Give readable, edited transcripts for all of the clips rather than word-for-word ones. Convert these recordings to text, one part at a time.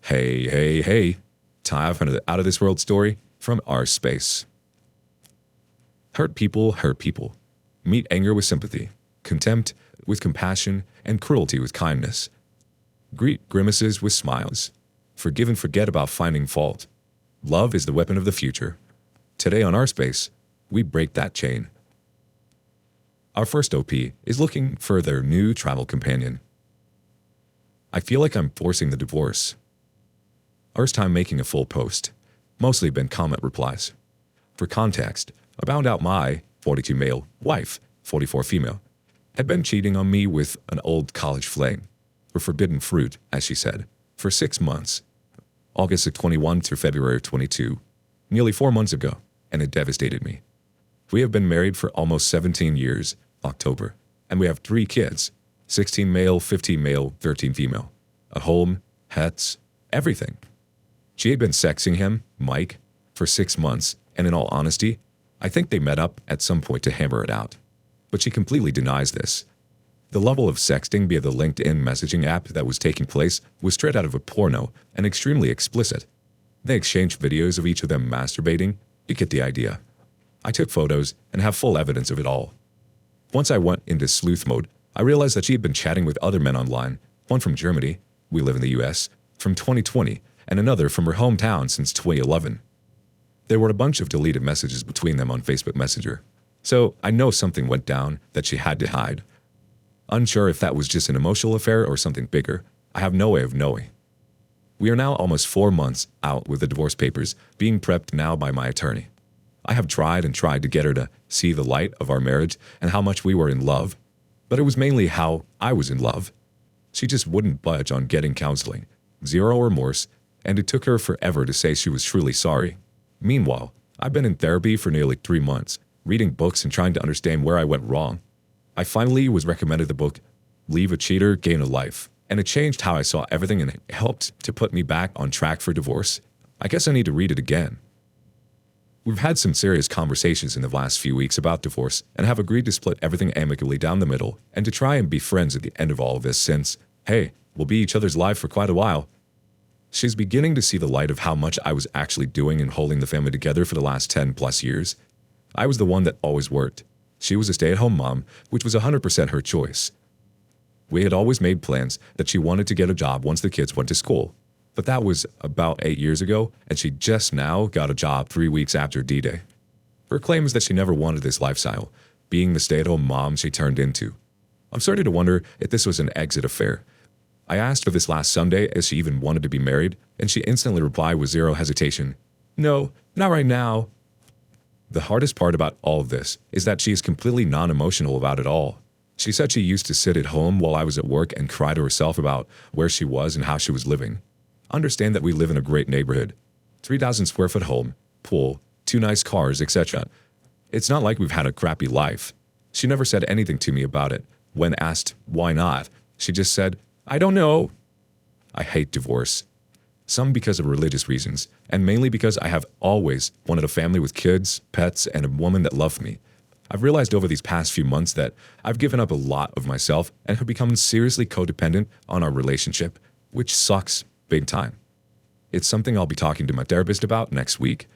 Hey. Time for an out of this world story from our space. Hurt people. Meet anger with sympathy, contempt with compassion, and cruelty with kindness. Greet grimaces with smiles. Forgive and forget about finding fault. Love is the weapon of the future. Today on our space, we break that chain. Our first OP is looking for their new travel companion. I feel like I'm forcing the divorce. First time making a full post. Mostly been comment replies. For context, I found out my 42 male wife, 44 female, had been cheating on me with an old college flame, or forbidden fruit, as she said, for 6 months. August of 21 through February of 22, nearly 4 months ago, and it devastated me. We have been married for almost 17 years, October, and we have 3 kids, 16 male, 15 male, 13 female. A home, pets, everything. She had been sexting him, Mike, for 6 months, and in all honesty, I think they met up at some point to hammer it out. But she completely denies this. The level of sexting via the LinkedIn messaging app that was taking place was straight out of a porno and extremely explicit. They exchanged videos of each of them masturbating. You get the idea. I took photos and have full evidence of it all. Once I went into sleuth mode, I realized that she had been chatting with other men online, one from Germany, we live in the US, from 2020, and another from her hometown since 2011. There were a bunch of deleted messages between them on Facebook Messenger. So I know something went down that she had to hide. Unsure if that was just an emotional affair or something bigger, I have no way of knowing. We are now almost 4 months out with the divorce papers being prepped now by my attorney. I have tried to get her to see the light of our marriage and how much we were in love, but it was mainly how I was in love. She just wouldn't budge on getting counseling, zero remorse, and it took her forever to say she was truly sorry. Meanwhile, I've been in therapy for nearly 3 months, reading books and trying to understand where I went wrong. I finally was recommended the book, Leave a Cheater, Gain a Life, and it changed how I saw everything and helped to put me back on track for divorce. I guess I need to read it again. We've had some serious conversations in the last few weeks about divorce and have agreed to split everything amicably down the middle and to try and be friends at the end of all of this since, hey, we'll be each other's life for quite a while. She's beginning to see the light of how much I was actually doing and holding the family together for the last 10 plus years. I was the one that always worked. She was a stay-at-home mom, which was 100% her choice. We had always made plans that she wanted to get a job once the kids went to school. But that was about 8 years ago, and she just now got a job 3 weeks after D-Day. Her claim is that she never wanted this lifestyle, being the stay-at-home mom she turned into. I'm starting to wonder if this was an exit affair. I asked her this last Sunday if she even wanted to be married, and she instantly replied with zero hesitation, "No, not right now." The hardest part about all of this is that she is completely non-emotional about it all. She said she used to sit at home while I was at work and cry to herself about where she was and how she was living. Understand that we live in a great neighborhood. 3,000 square foot home, pool, 2 nice cars, etc. It's not like we've had a crappy life. She never said anything to me about it. When asked why not, she just said, "I don't know." I hate divorce. Some because of religious reasons, and mainly because I have always wanted a family with kids, pets, and a woman that loved me. I've realized over these past few months that I've given up a lot of myself and have become seriously codependent on our relationship, which sucks big time. It's something I'll be talking to my therapist about next week.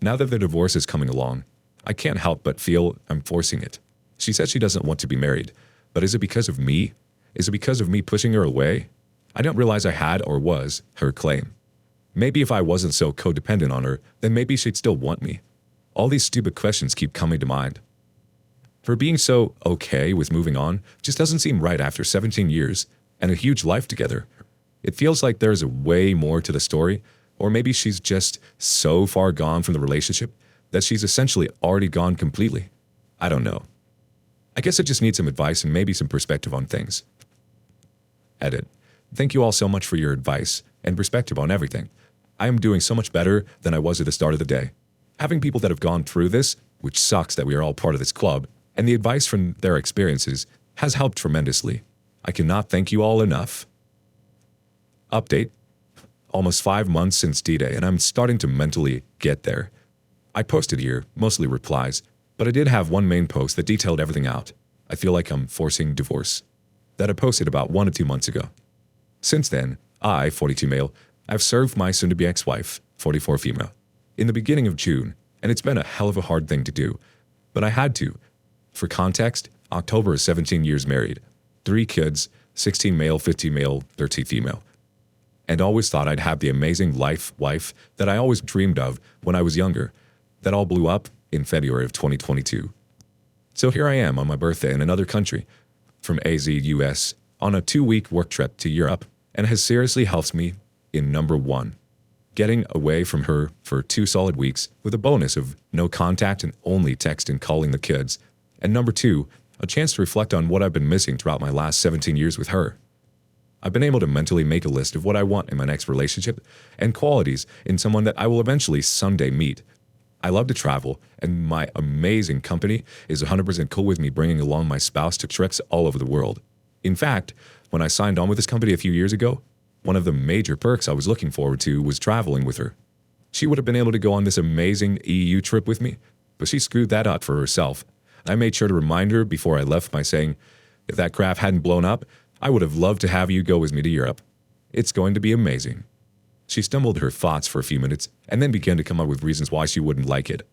Now that the divorce is coming along, I can't help but feel I'm forcing it. She said she doesn't want to be married, but is it because of me? Is it because of me pushing her away? I didn't realize I had or was her claim. Maybe if I wasn't so codependent on her, then maybe she'd still want me. All these stupid questions keep coming to mind. Her being so okay with moving on just doesn't seem right after 17 years and a huge life together. It feels like there's a way more to the story, or maybe she's just so far gone from the relationship that she's essentially already gone completely. I don't know. I guess I just need some advice and maybe some perspective on things. Edit. Thank you all so much for your advice and perspective on everything. I am doing so much better than I was at the start of the day. Having people that have gone through this, which sucks that we are all part of this club, and the advice from their experiences has helped tremendously. I cannot thank you all enough. Update. Almost 5 months since D-Day, and I'm starting to mentally get there. I posted here, mostly replies, but I did have one main post that detailed everything out. I feel like I'm forcing divorce. That I posted about 1 to 2 months ago. Since then, I, 42 male, I've served my soon-to-be ex-wife, 44 female, in the beginning of June, and it's been a hell of a hard thing to do. But I had to. For context, October is 17 years married, 3 kids, 16 male, 15 male, 13 female. And always thought I'd have the amazing wife that I always dreamed of when I was younger. That all blew up in February of 2022. So here I am on my birthday in another country, from AZ, US, on a 2-week work trip to Europe, and has seriously helped me in number 1, getting away from her for 2 solid weeks with a bonus of no contact and only text and calling the kids, and number 2, a chance to reflect on what I've been missing throughout my last 17 years with her. I've been able to mentally make a list of what I want in my next relationship and qualities in someone that I will eventually someday meet. I love to travel, and my amazing company is 100% cool with me bringing along my spouse to trips all over the world. In fact, when I signed on with this company a few years ago, one of the major perks I was looking forward to was traveling with her. She would have been able to go on this amazing EU trip with me, but she screwed that up for herself. I made sure to remind her before I left by saying, if that craft hadn't blown up, I would have loved to have you go with me to Europe. It's going to be amazing. She stumbled her thoughts for a few minutes and then began to come up with reasons why she wouldn't like it.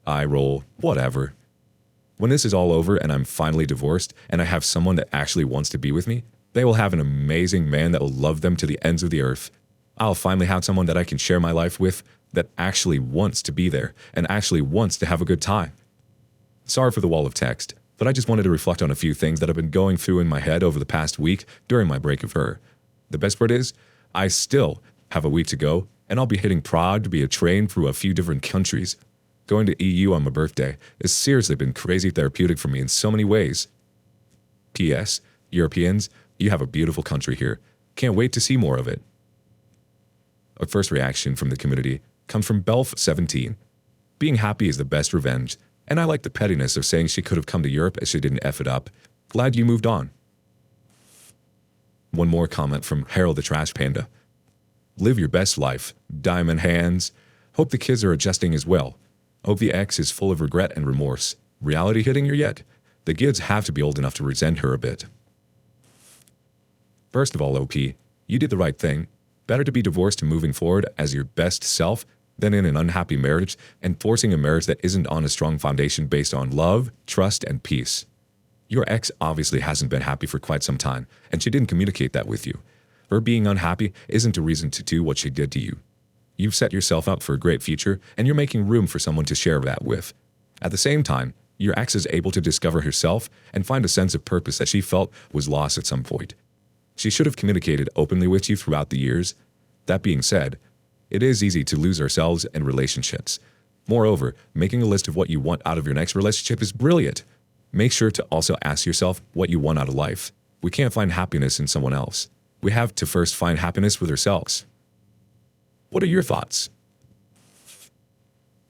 I roll, whatever. When this is all over and I'm finally divorced and I have someone that actually wants to be with me, they will have an amazing man that will love them to the ends of the earth. I'll finally have someone that I can share my life with that actually wants to be there and actually wants to have a good time. Sorry for the wall of text, but I just wanted to reflect on a few things that I've been going through in my head over the past week during my break of her. The best part is, I still have a week to go, and I'll be hitting Prague to be a train through a few different countries. Going to EU on my birthday has seriously been crazy therapeutic for me in so many ways. P.S. Europeans, you have a beautiful country here. Can't wait to see more of it. Our first reaction from the community comes from Belf17. Being happy is the best revenge, and I like the pettiness of saying she could have come to Europe as she didn't F it up. Glad you moved on. One more comment from Harold the Trash Panda. Live your best life. Diamond hands. Hope the kids are adjusting as well. Hope the ex is full of regret and remorse. Reality hitting her yet? The kids have to be old enough to resent her a bit. First of all, OP, you did the right thing. Better to be divorced and moving forward as your best self than in an unhappy marriage and forcing a marriage that isn't on a strong foundation based on love, trust, and peace. Your ex obviously hasn't been happy for quite some time, and she didn't communicate that with you. Her being unhappy isn't a reason to do what she did to you. You've set yourself up for a great future, and you're making room for someone to share that with. At the same time, your ex is able to discover herself and find a sense of purpose that she felt was lost at some point. She should have communicated openly with you throughout the years. That being said, it is easy to lose ourselves in relationships. Moreover, making a list of what you want out of your next relationship is brilliant. Make sure to also ask yourself what you want out of life. We can't find happiness in someone else. We have to first find happiness with ourselves. What are your thoughts?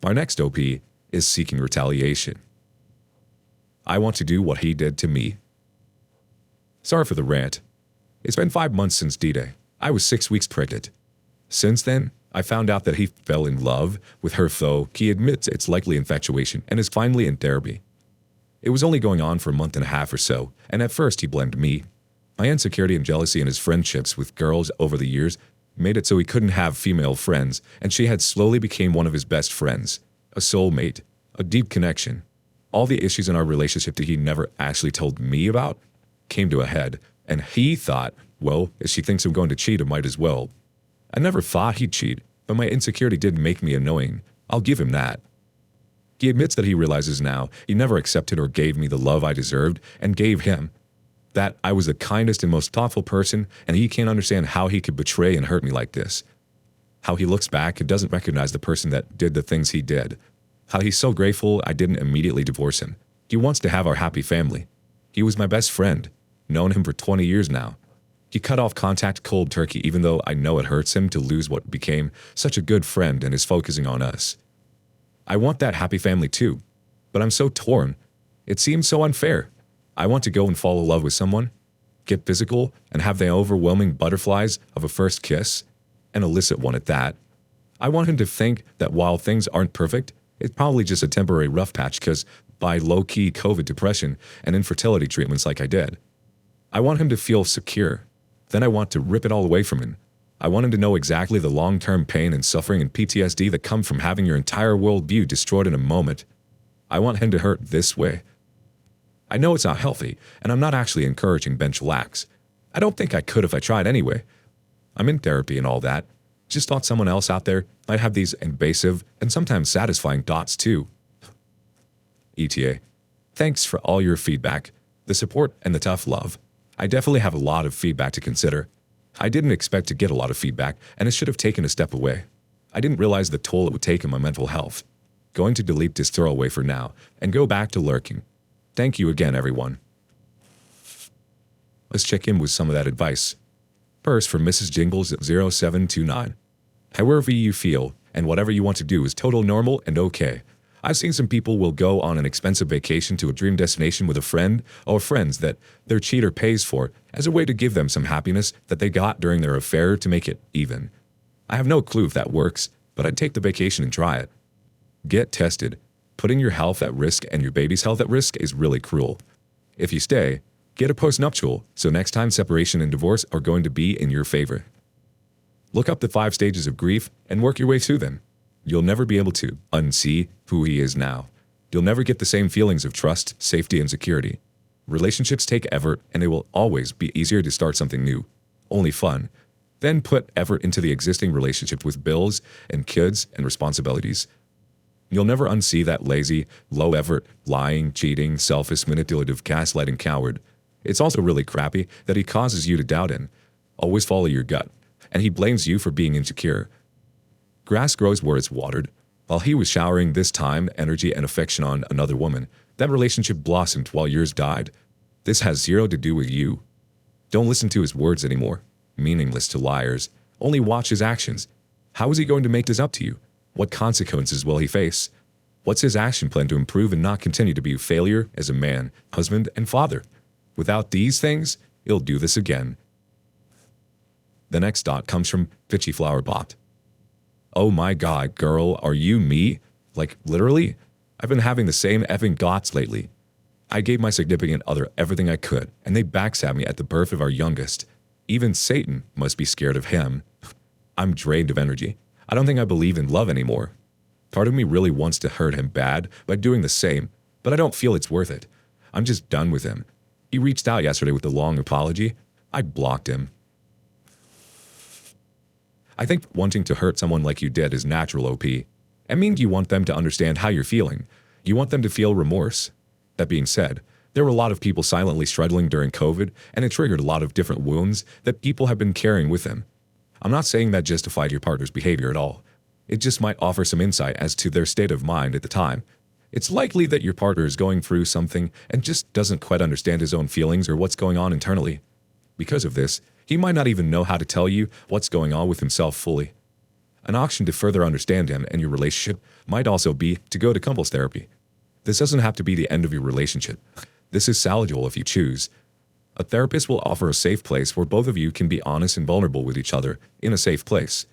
Our next OP is seeking retaliation. I want to do what he did to me. Sorry for the rant. It's been 5 months since D-Day. I was 6 weeks pregnant. Since then, I found out that he fell in love with her, though he admits it's likely infatuation and is finally in therapy. It was only going on for a month and a half or so, and at first he blamed me. My insecurity and jealousy in his friendships with girls over the years made it so he couldn't have female friends, and she had slowly become one of his best friends, a soulmate, a deep connection. All the issues in our relationship that he never actually told me about came to a head, and he thought, well, if she thinks I'm going to cheat, I might as well. I never thought he'd cheat, but my insecurity did make me annoying. I'll give him that. He admits that he realizes now he never accepted or gave me the love I deserved and gave him. That I was the kindest and most thoughtful person, and he can't understand how he could betray and hurt me like this. How he looks back and doesn't recognize the person that did the things he did. How he's so grateful I didn't immediately divorce him. He wants to have our happy family. He was my best friend. Known him for 20 years now. He cut off contact cold turkey even though I know it hurts him to lose what became such a good friend and is focusing on us. I want that happy family too, but I'm so torn. It seems so unfair. I want to go and fall in love with someone, get physical, and have the overwhelming butterflies of a first kiss, an illicit one at that. I want him to think that while things aren't perfect, it's probably just a temporary rough patch because by low-key COVID depression and infertility treatments like I did. I want him to feel secure. Then I want to rip it all away from him. I wanted to know exactly the long-term pain and suffering and PTSD that come from having your entire worldview destroyed in a moment. I want him to hurt this way. I know it's not healthy, and I'm not actually encouraging Ben chillax. I don't think I could if I tried anyway. I'm in therapy and all that. Just thought someone else out there might have these invasive and sometimes satisfying thoughts too. ETA. Thanks for all your feedback, the support, and the tough love. I definitely have a lot of feedback to consider. I didn't expect to get a lot of feedback, and it should have taken a step away. I didn't realize the toll it would take on my mental health. Going to delete this throwaway for now and go back to lurking. Thank you again, everyone. Let's check in with some of that advice. First, from Mrs. Jingles at 0729. However you feel and whatever you want to do is total normal and okay. I've seen some people will go on an expensive vacation to a dream destination with a friend or friends that their cheater pays for as a way to give them some happiness that they got during their affair to make it even. I have no clue if that works, but I'd take the vacation and try it. Get tested. Putting your health at risk and your baby's health at risk is really cruel. If you stay, get a postnuptial, so next time separation and divorce are going to be in your favor. Look up the 5 stages of grief and work your way through them. You'll never be able to unsee who he is now. You'll never get the same feelings of trust, safety, and security. Relationships take effort, and it will always be easier to start something new. Only fun. Then put effort into the existing relationship with bills and kids and responsibilities. You'll never unsee that lazy, low-effort, lying, cheating, selfish, manipulative, gaslighting coward. It's also really crappy that he causes you to doubt him. Always follow your gut, and he blames you for being insecure. Grass grows where it's watered. While he was showering this time, energy, and affection on another woman, that relationship blossomed while yours died. This has zero to do with you. Don't listen to his words anymore. Meaningless to liars. Only watch his actions. How is he going to make this up to you? What consequences will he face? What's his action plan to improve and not continue to be a failure as a man, husband, and father? Without these things, he'll do this again. The next dot comes from Pitchy Flower Bot. Oh my god, girl, are you me? Like, literally? I've been having the same effing thoughts lately. I gave my significant other everything I could, and they backstabbed me at the birth of our youngest. Even Satan must be scared of him. I'm drained of energy. I don't think I believe in love anymore. Part of me really wants to hurt him bad by doing the same, but I don't feel it's worth it. I'm just done with him. He reached out yesterday with a long apology. I blocked him. I think wanting to hurt someone like you did is natural, OP. It means you want them to understand how you're feeling. You want them to feel remorse. That being said, there were a lot of people silently struggling during COVID, and it triggered a lot of different wounds that people have been carrying with them. I'm not saying that justified your partner's behavior at all. It just might offer some insight as to their state of mind at the time. It's likely that your partner is going through something and just doesn't quite understand his own feelings or what's going on internally. Because of this, he might not even know how to tell you what's going on with himself fully. An option to further understand him and your relationship might also be to go to couples therapy. This doesn't have to be the end of your relationship. This is salvageable if you choose. A therapist will offer a safe place where both of you can be honest and vulnerable with each other in a safe place.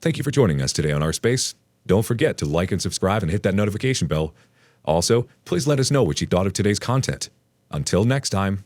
Thank you for joining us today on Our Space. Don't forget to like and subscribe and hit that notification bell. Also, please let us know what you thought of today's content. Until next time.